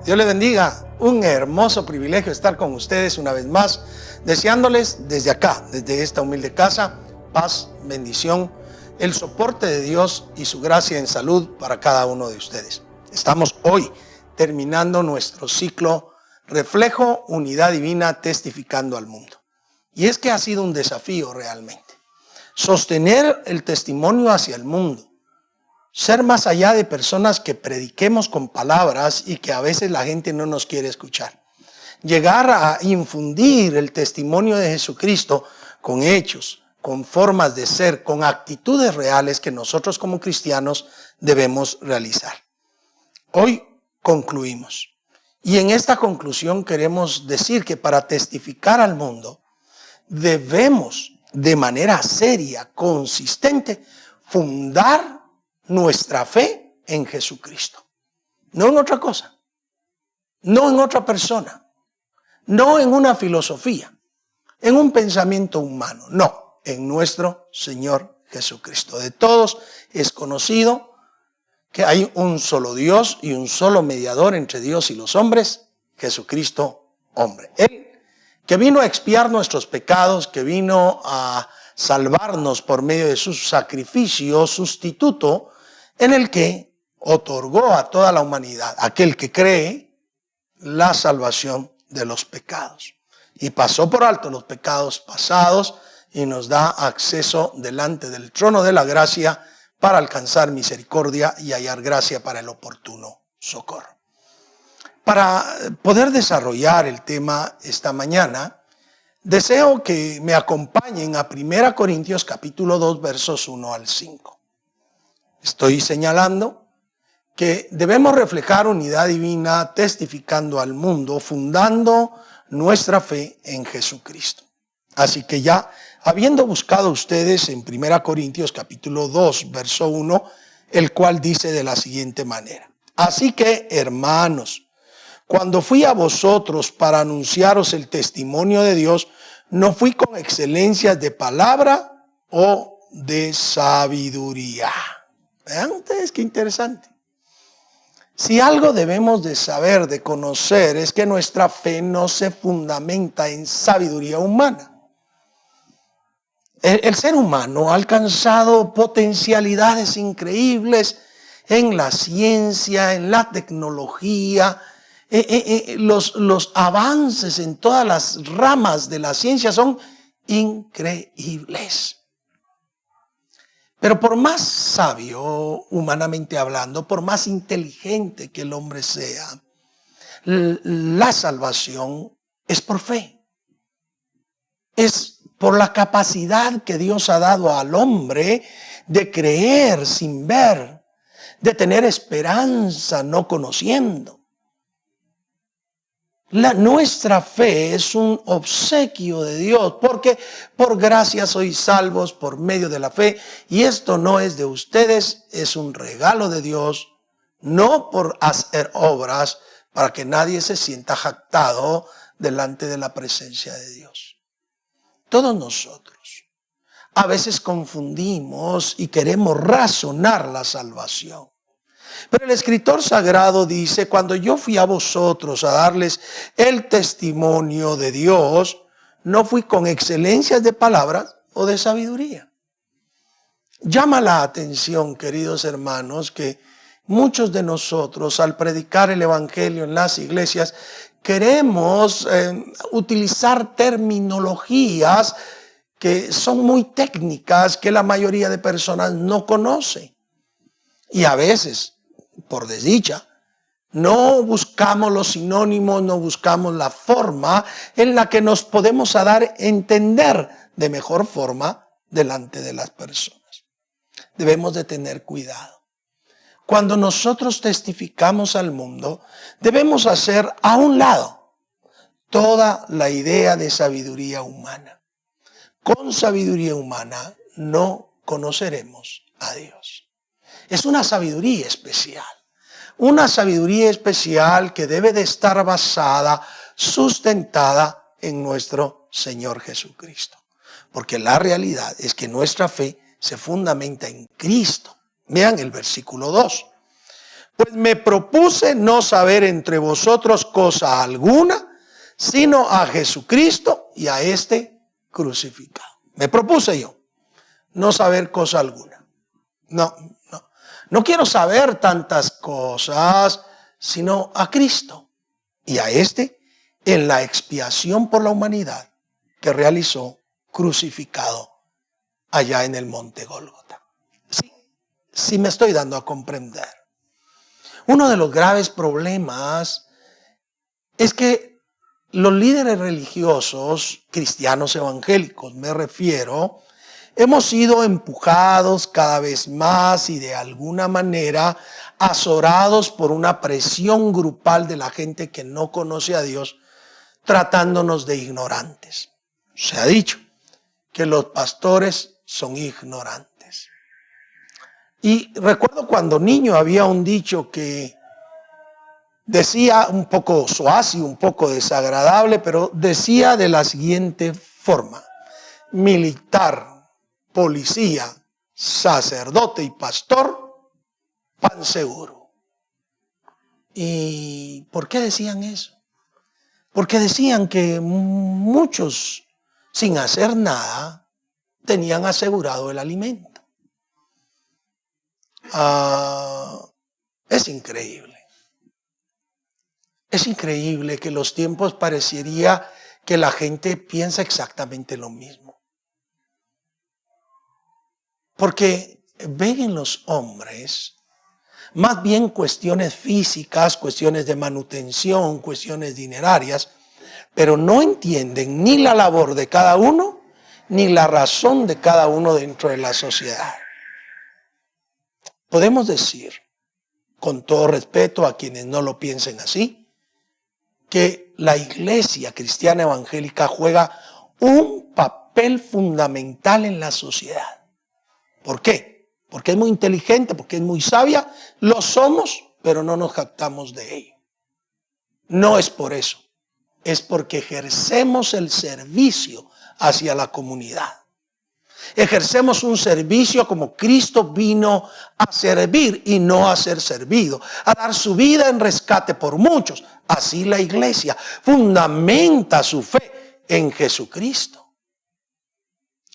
Dios les bendiga. Un hermoso privilegio estar con ustedes una vez más, deseándoles desde acá, desde esta humilde casa, paz, bendición, el soporte de Dios y su gracia en salud para cada uno de ustedes. Estamos hoy terminando nuestro ciclo Reflejo, Unidad Divina, Testificando al Mundo. Y es que ha sido un desafío realmente. Sostener el testimonio hacia el mundo. Ser más allá de personas que prediquemos con palabras y que a veces la gente no nos quiere escuchar. Llegar a infundir el testimonio de Jesucristo con hechos, con formas de ser, con actitudes reales que nosotros como cristianos debemos realizar. Hoy concluimos. Y en esta conclusión queremos decir que para testificar al mundo debemos de manera seria, consistente, fundar nuestra fe en Jesucristo. No en otra cosa, no en otra persona, no en una filosofía, en un pensamiento humano, no, en nuestro Señor Jesucristo. De todos es conocido que hay un solo Dios y un solo mediador entre Dios y los hombres, Jesucristo hombre. Él que vino a expiar nuestros pecados, que vino a salvarnos por medio de su sacrificio sustituto, en el que otorgó a toda la humanidad, aquel que cree, la salvación de los pecados. Y pasó por alto los pecados pasados y nos da acceso delante del trono de la gracia para alcanzar misericordia y hallar gracia para el oportuno socorro. Para poder desarrollar el tema esta mañana, deseo que me acompañen a 1 Corintios capítulo 2, versos 1 al 5. Estoy señalando que debemos reflejar unidad divina testificando al mundo, fundando nuestra fe en Jesucristo. Así que ya, habiendo buscado ustedes en 1 Corintios capítulo 2, verso 1, el cual dice de la siguiente manera: así que, hermanos, cuando fui a vosotros para anunciaros el testimonio de Dios, no fui con excelencias de palabra o de sabiduría. Vean ustedes qué interesante. Si algo debemos de saber, de conocer, es que nuestra fe no se fundamenta en sabiduría humana. El ser humano ha alcanzado potencialidades increíbles en la ciencia, en la tecnología. Los avances en todas las ramas de la ciencia son increíbles. Pero por más sabio, humanamente hablando, por más inteligente que el hombre sea, la salvación es por fe. Es por la capacidad que Dios ha dado al hombre de creer sin ver, de tener esperanza no conociendo. Nuestra fe es un obsequio de Dios, porque por gracia sois salvos por medio de la fe, y esto no es de ustedes, es un regalo de Dios, no por hacer obras, para que nadie se sienta jactado delante de la presencia de Dios. Todos nosotros a veces confundimos y queremos razonar la salvación. Pero el escritor sagrado dice: cuando yo fui a vosotros a darles el testimonio de Dios, no fui con excelencias de palabras o de sabiduría. Llama la atención, queridos hermanos, que muchos de nosotros al predicar el evangelio en las iglesias queremos utilizar terminologías que son muy técnicas, que la mayoría de personas no conocen. Y a veces, por desdicha, no buscamos los sinónimos, no buscamos la forma en la que nos podemos dar a entender de mejor forma delante de las personas. Debemos de tener cuidado. Cuando nosotros testificamos al mundo, debemos hacer a un lado toda la idea de sabiduría humana. Con sabiduría humana no conoceremos a Dios. Es una sabiduría especial. Una sabiduría especial que debe de estar basada, sustentada en nuestro Señor Jesucristo. Porque la realidad es que nuestra fe se fundamenta en Cristo. Vean el versículo 2. Pues me propuse no saber entre vosotros cosa alguna, sino a Jesucristo y a este crucificado. Me propuse yo no saber cosa alguna. No quiero saber tantas cosas, sino a Cristo y a este en la expiación por la humanidad que realizó crucificado allá en el monte Gólgota. Sí me estoy dando a comprender. Uno de los graves problemas es que los líderes religiosos, cristianos evangélicos me refiero, hemos sido empujados cada vez más y de alguna manera azorados por una presión grupal de la gente que no conoce a Dios, tratándonos de ignorantes. Se ha dicho que los pastores son ignorantes. Y recuerdo cuando niño había un dicho que decía un poco suave y un poco desagradable, pero decía de la siguiente forma: militar, policía, sacerdote y pastor, pan seguro. ¿Y por qué decían eso? Porque decían que muchos, sin hacer nada, tenían asegurado el alimento. Es increíble. Es increíble que los tiempos parecería que la gente piensa exactamente lo mismo. Porque ven en los hombres más bien cuestiones físicas, cuestiones de manutención, cuestiones dinerarias, pero no entienden ni la labor de cada uno, ni la razón de cada uno dentro de la sociedad. Podemos decir, con todo respeto a quienes no lo piensen así, que la iglesia cristiana evangélica juega un papel fundamental en la sociedad. ¿Por qué? Porque es muy inteligente, porque es muy sabia. Lo somos, pero no nos jactamos de ello. No es por eso. Es porque ejercemos el servicio hacia la comunidad. Ejercemos un servicio como Cristo vino a servir y no a ser servido, a dar su vida en rescate por muchos. Así la iglesia fundamenta su fe en Jesucristo.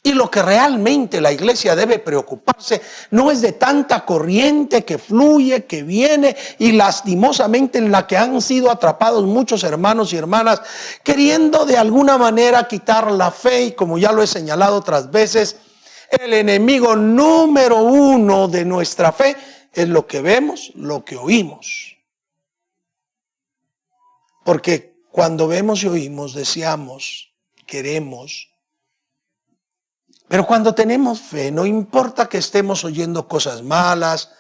Y lo que realmente la iglesia debe preocuparse no es de tanta corriente que fluye, que viene y lastimosamente en la que han sido atrapados muchos hermanos y hermanas queriendo de alguna manera quitar la fe. Y como ya lo he señalado otras veces, el enemigo número uno de nuestra fe es lo que vemos, lo que oímos. Porque cuando vemos y oímos, deseamos, queremos. Pero cuando tenemos fe, no importa que estemos oyendo cosas malas,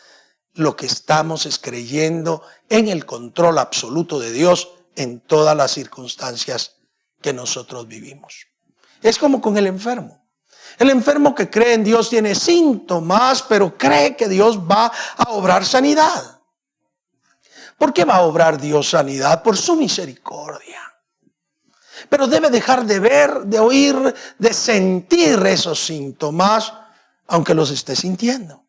lo que estamos es creyendo en el control absoluto de Dios en todas las circunstancias que nosotros vivimos. Es como con el enfermo. El enfermo que cree en Dios tiene síntomas, pero cree que Dios va a obrar sanidad. ¿Por qué va a obrar Dios sanidad? Por su misericordia. Pero debe dejar de ver, de oír, de sentir esos síntomas, aunque los esté sintiendo.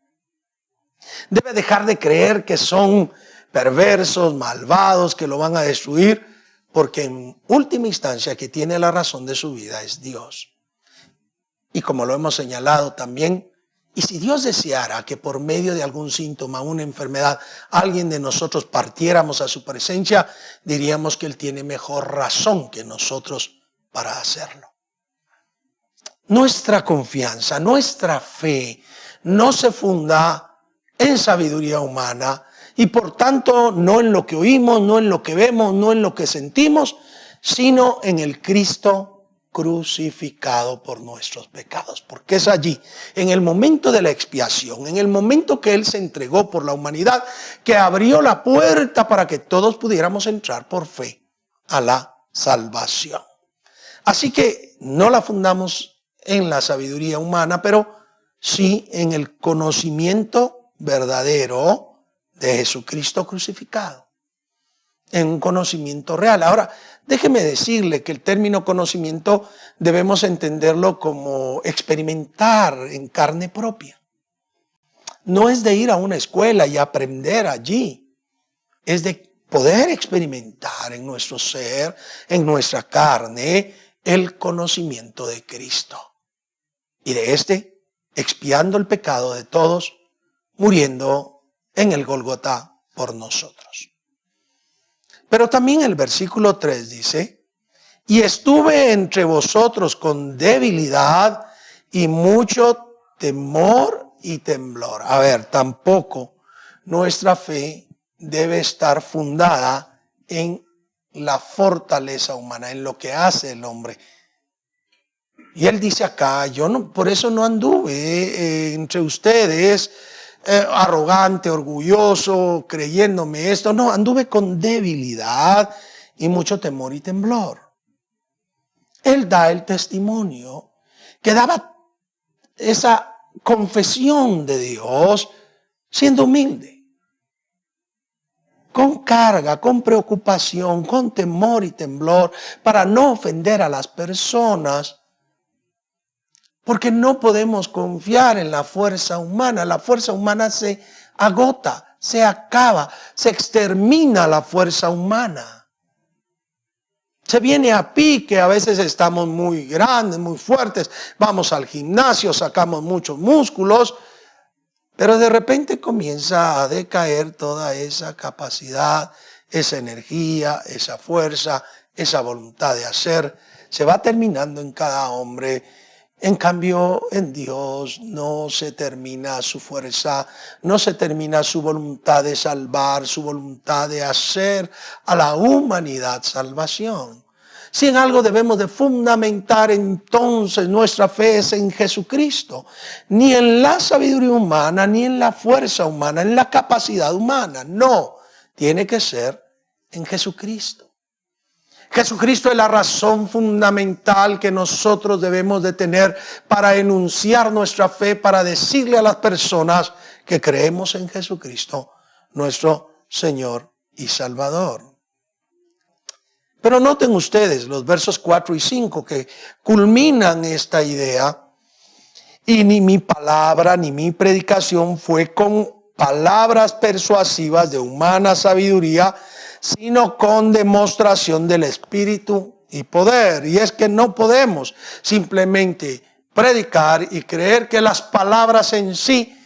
Debe dejar de creer que son perversos, malvados, que lo van a destruir, porque en última instancia que tiene la razón de su vida es Dios. Y como lo hemos señalado también, y si Dios deseara que por medio de algún síntoma, una enfermedad, alguien de nosotros partiéramos a su presencia, diríamos que Él tiene mejor razón que nosotros para hacerlo. Nuestra confianza, nuestra fe no se funda en sabiduría humana y por tanto no en lo que oímos, no en lo que vemos, no en lo que sentimos, sino en el Cristo crucificado por nuestros pecados, porque es allí, en el momento de la expiación, en el momento que Él se entregó por la humanidad, que abrió la puerta para que todos pudiéramos entrar por fe a la salvación. Así que no la fundamos en la sabiduría humana, pero sí en el conocimiento verdadero de Jesucristo crucificado. en un conocimiento real. Ahora, déjeme decirle que el término conocimiento debemos entenderlo como experimentar en carne propia. No es de ir a una escuela y aprender allí, es de poder experimentar en nuestro ser, en nuestra carne, el conocimiento de Cristo. Y de expiando el pecado de todos, muriendo en el Gólgota por nosotros. Pero también el versículo 3 dice, y estuve entre vosotros con debilidad y mucho temor y temblor. A ver, tampoco nuestra fe debe estar fundada en la fortaleza humana, en lo que hace el hombre. Y él dice acá, por eso no anduve entre ustedes arrogante, orgulloso, creyéndome esto. No, anduve con debilidad y mucho temor y temblor. Él da el testimonio que daba esa confesión de Dios siendo humilde, con carga, con preocupación, con temor y temblor, para no ofender a las personas. Porque no podemos confiar en la fuerza humana. La fuerza humana se agota, se acaba, se extermina la fuerza humana. Se viene a pique, a veces estamos muy grandes, muy fuertes, vamos al gimnasio, sacamos muchos músculos, pero de repente comienza a decaer toda esa capacidad, esa energía, esa fuerza, esa voluntad de hacer. Se va terminando en cada hombre. En cambio, en Dios no se termina su fuerza, no se termina su voluntad de salvar, su voluntad de hacer a la humanidad salvación. Si en algo debemos de fundamentar entonces nuestra fe es en Jesucristo, ni en la sabiduría humana, ni en la fuerza humana, en la capacidad humana. No, tiene que ser en Jesucristo. Jesucristo es la razón fundamental que nosotros debemos de tener para enunciar nuestra fe, para decirle a las personas que creemos en Jesucristo, nuestro Señor y Salvador. Pero noten ustedes los versos 4 y 5 que culminan esta idea. Y ni mi palabra ni mi predicación fue con palabras persuasivas de humana sabiduría, sino con demostración del Espíritu y poder. Y es que no podemos simplemente predicar y creer que las palabras en sí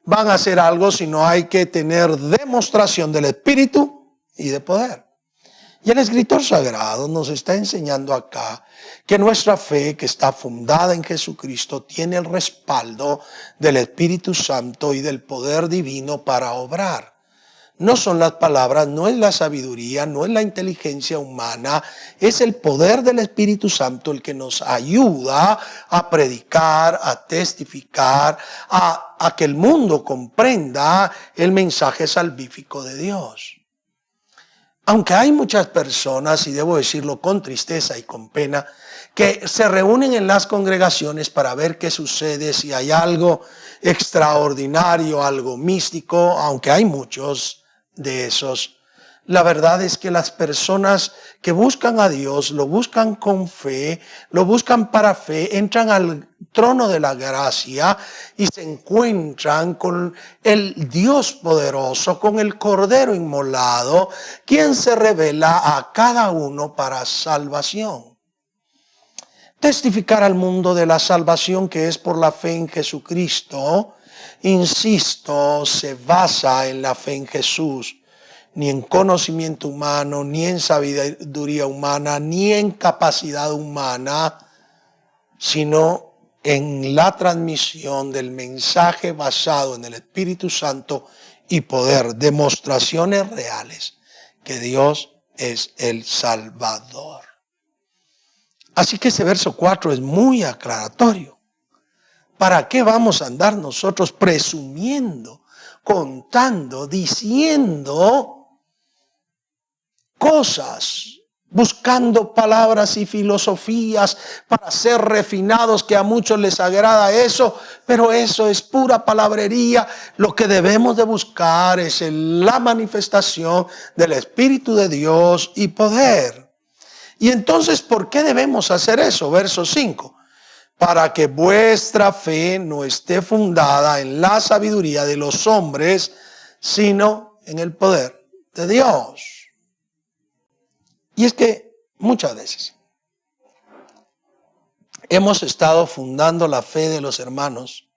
van a hacer algo, sino hay que tener demostración del Espíritu y de poder. Y el escritor sagrado nos está enseñando acá que nuestra fe, que está fundada en Jesucristo, tiene el respaldo del Espíritu Santo y del poder divino para obrar. No son las palabras, no es la sabiduría, no es la inteligencia humana, es el poder del Espíritu Santo el que nos ayuda a predicar, a testificar, a que el mundo comprenda el mensaje salvífico de Dios. Aunque hay muchas personas, y debo decirlo con tristeza y con pena, que se reúnen en las congregaciones para ver qué sucede, si hay algo extraordinario, algo místico, aunque hay muchos de esos. La verdad es que las personas que buscan a Dios, lo buscan con fe, lo buscan para fe, entran al trono de la gracia y se encuentran con el Dios poderoso, con el Cordero inmolado, quien se revela a cada uno para salvación. Testificar al mundo de la salvación que es por la fe en Jesucristo, insisto, se basa en la fe en Jesús. Ni en conocimiento humano, ni en sabiduría humana, ni en capacidad humana, sino en la transmisión del mensaje basado en el Espíritu Santo y poder, demostraciones reales que Dios es el Salvador. Así que ese verso 4 es muy aclaratorio. ¿Para qué vamos a andar nosotros presumiendo, contando, diciendo cosas buscando palabras y filosofías para ser refinados, que a muchos les agrada eso, pero eso es pura palabrería. Lo que debemos de buscar es la manifestación del Espíritu de Dios y poder. Y entonces, ¿por qué debemos hacer eso? Verso 5. Para que vuestra fe no esté fundada en la sabiduría de los hombres, sino en el poder de Dios. Y es que muchas veces hemos estado fundando la fe de los hermanos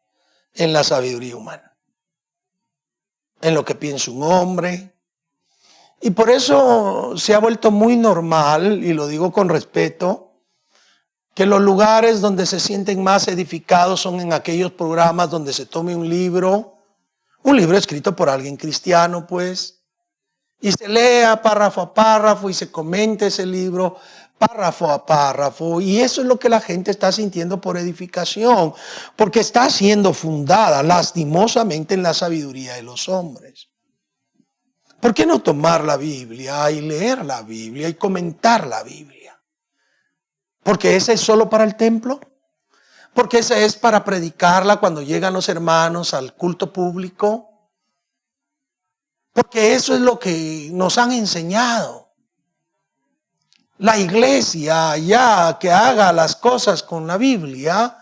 en la sabiduría humana, en lo que piensa un hombre. Y por eso se ha vuelto muy normal, y lo digo con respeto, que los lugares donde se sienten más edificados son en aquellos programas donde se tome un libro escrito por alguien cristiano, pues, y se lea párrafo a párrafo y se comente ese libro párrafo a párrafo. Y eso es lo que la gente está sintiendo por edificación, porque está siendo fundada lastimosamente en la sabiduría de los hombres. ¿Por qué no tomar la Biblia y leer la Biblia y comentar la Biblia? ¿Porque esa es solo para el templo? ¿Porque esa es para predicarla cuando llegan los hermanos al culto público? Porque eso es lo que nos han enseñado. La iglesia, ya que haga las cosas con la Biblia,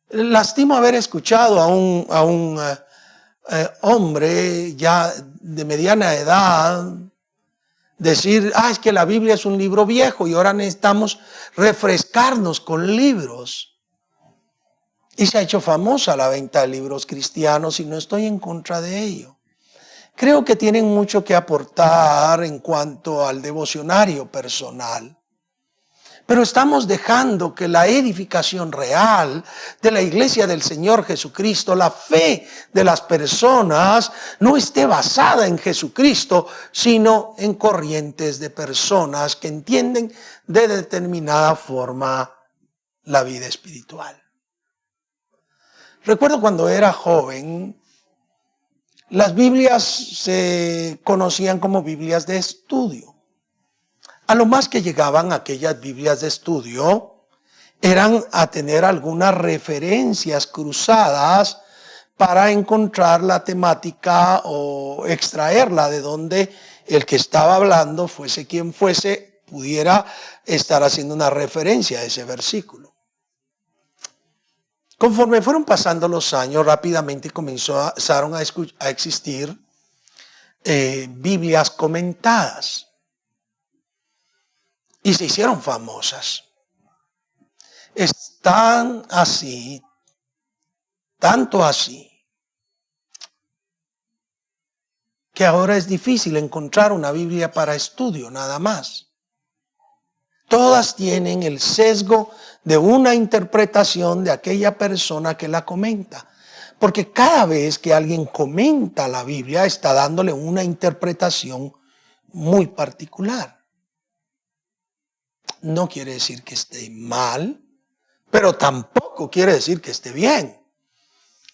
lastimo haber escuchado a un hombre ya de mediana edad decir, es que la Biblia es un libro viejo y ahora necesitamos refrescarnos con libros. Y se ha hecho famosa la venta de libros cristianos y no estoy en contra de ello. Creo que tienen mucho que aportar en cuanto al devocionario personal. Pero estamos dejando que la edificación real de la iglesia del Señor Jesucristo, la fe de las personas, no esté basada en Jesucristo, sino en corrientes de personas que entienden de determinada forma la vida espiritual. Recuerdo cuando era joven, las Biblias se conocían como Biblias de estudio. A lo más que llegaban aquellas Biblias de estudio eran a tener algunas referencias cruzadas para encontrar la temática o extraerla de donde el que estaba hablando, fuese quien fuese, pudiera estar haciendo una referencia a ese versículo. Conforme fueron pasando los años, rápidamente comenzaron a existir Biblias comentadas. Y se hicieron famosas. Están así, tanto así, que ahora es difícil encontrar una Biblia para estudio, nada más. Todas tienen el sesgo de una interpretación de aquella persona que la comenta. Porque cada vez que alguien comenta la Biblia, está dándole una interpretación muy particular. No quiere decir que esté mal, pero tampoco quiere decir que esté bien.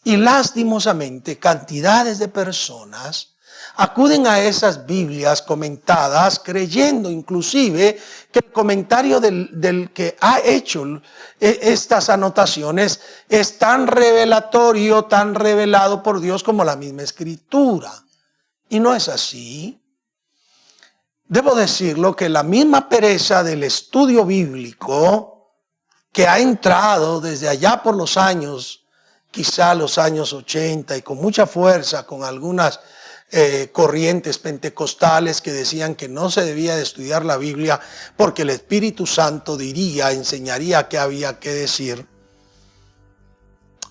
Y lastimosamente, cantidades de personas acuden a esas Biblias comentadas creyendo inclusive que el comentario del que ha hecho estas anotaciones es tan revelatorio, tan revelado por Dios como la misma Escritura. Y no es así. Debo decirlo que la misma pereza del estudio bíblico que ha entrado desde allá por los años, quizá los años 80 y con mucha fuerza con algunas corrientes pentecostales que decían que no se debía de estudiar la Biblia porque el Espíritu Santo enseñaría qué había que decir,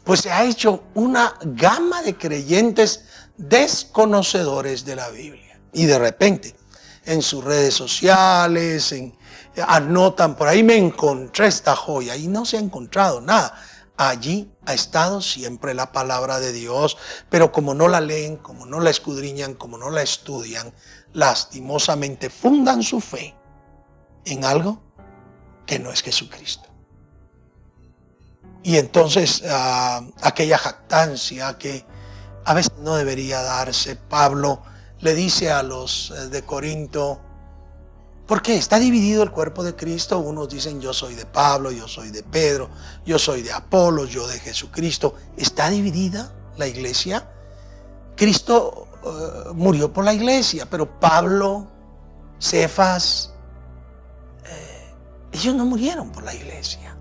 pues se ha hecho una gama de creyentes desconocedores de la Biblia. Y de repente, en sus redes sociales, anotan, por ahí me encontré esta joya, y no se ha encontrado nada. Allí ha estado siempre la palabra de Dios, pero como no la leen, como no la escudriñan, como no la estudian, lastimosamente fundan su fe en algo que no es Jesucristo. Y entonces aquella jactancia que a veces no debería darse, Pablo le dice a los de Corinto, ¿Por qué? Está dividido el cuerpo de Cristo. Unos dicen yo soy de Pablo, yo soy de Pedro, yo soy de Apolos, yo de Jesucristo. ¿Está dividida la iglesia? Cristo murió por la iglesia, pero Pablo, Cefas, ellos no murieron por la iglesia.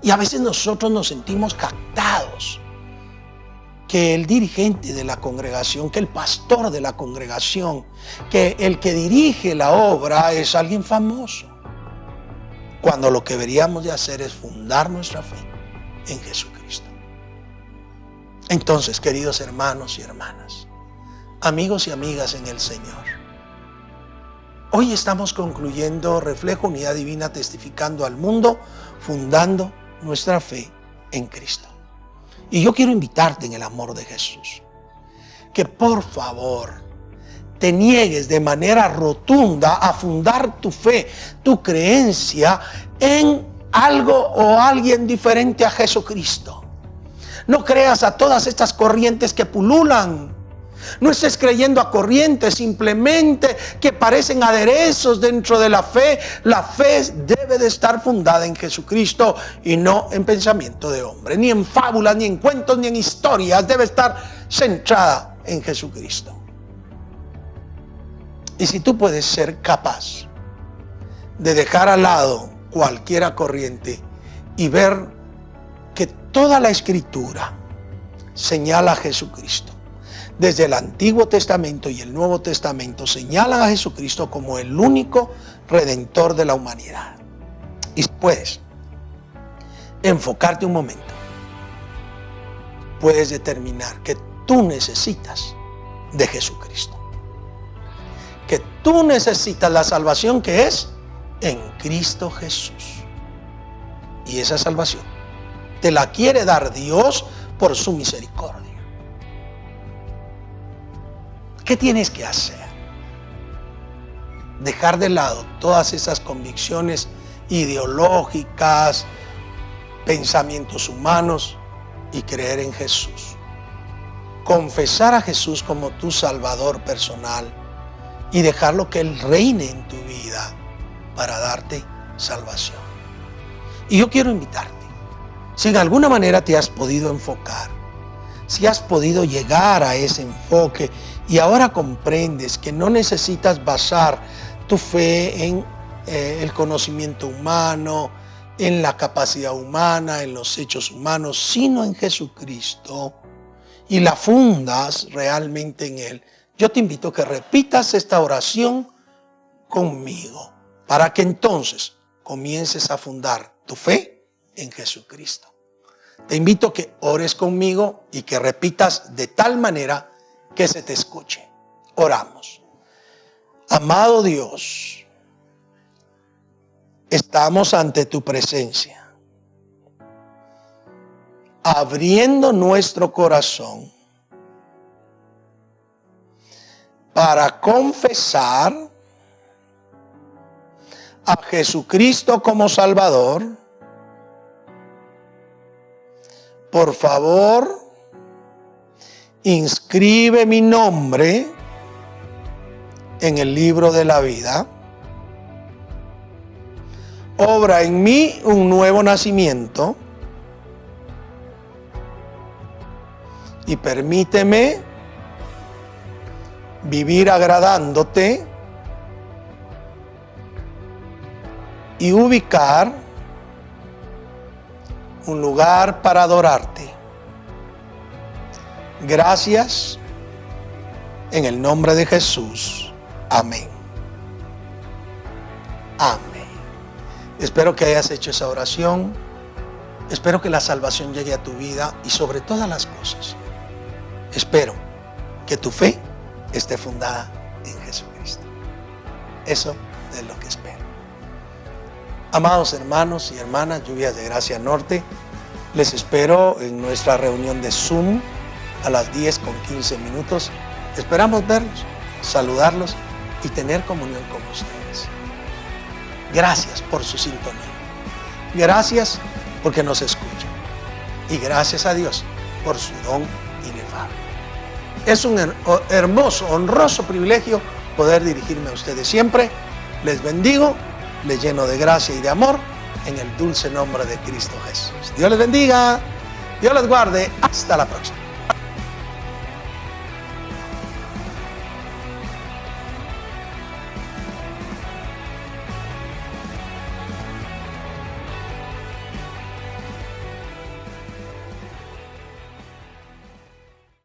Y a veces nosotros nos sentimos captados que el dirigente de la congregación, que el pastor de la congregación, que el que dirige la obra es alguien famoso, cuando lo que deberíamos de hacer es fundar nuestra fe en Jesucristo. Entonces, queridos hermanos y hermanas, amigos y amigas en el Señor, hoy estamos concluyendo Reflejo Unidad Divina, testificando al mundo, fundando nuestra fe en Cristo. Y yo quiero invitarte en el amor de Jesús, que por favor te niegues de manera rotunda a fundar tu fe, tu creencia en algo o alguien diferente a Jesucristo. No creas a todas estas corrientes que pululan. No estés creyendo a corrientes simplemente que parecen aderezos dentro de la fe. La fe debe de estar fundada en Jesucristo y no en pensamiento de hombre, ni en fábulas, ni en cuentos, ni en historias. Debe estar centrada en Jesucristo. Y si tú puedes ser capaz de dejar al lado cualquier corriente y ver que toda la Escritura señala a Jesucristo, desde el Antiguo Testamento y el Nuevo Testamento señalan a Jesucristo como el único Redentor de la humanidad. Y puedes enfocarte un momento, puedes determinar que tú necesitas de Jesucristo, que tú necesitas la salvación que es en Cristo Jesús. Y esa salvación te la quiere dar Dios por su misericordia. ¿Qué tienes que hacer? Dejar de lado todas esas convicciones ideológicas, pensamientos humanos y creer en Jesús. Confesar a Jesús como tu Salvador personal y dejarlo que Él reine en tu vida para darte salvación. Y yo quiero invitarte, si en alguna manera te has podido enfocar, si has podido llegar a ese enfoque y ahora comprendes que no necesitas basar tu fe en el conocimiento humano, en la capacidad humana, en los hechos humanos, sino en Jesucristo, y la fundas realmente en Él, yo te invito a que repitas esta oración conmigo, para que entonces comiences a fundar tu fe en Jesucristo. Te invito a que ores conmigo y que repitas de tal manera que se te escuche. Oramos. Amado Dios, estamos ante tu presencia, abriendo nuestro corazón para confesar a Jesucristo como Salvador. Por favor, inscribe mi nombre en el libro de la vida. Obra en mí un nuevo nacimiento y permíteme vivir agradándote y ubicar un lugar para adorarte. Gracias en el nombre de Jesús. Amén. Amén. Espero que hayas hecho esa oración. Espero que la salvación llegue a tu vida y sobre todas las cosas, espero que tu fe esté fundada en Jesucristo. Eso es lo que espero. Amados hermanos y hermanas, Lluvias de Gracia Norte, les espero en nuestra reunión de Zoom a las 10:15. Esperamos verlos, saludarlos y tener comunión con ustedes. Gracias por su sintonía. Gracias porque nos escuchan. Y gracias a Dios por su don inefable. Es un hermoso, honroso privilegio poder dirigirme a ustedes siempre Les bendigo, les lleno de gracia y de amor en el dulce nombre de Cristo Jesús. Dios les bendiga, Dios les guarde. Hasta la próxima.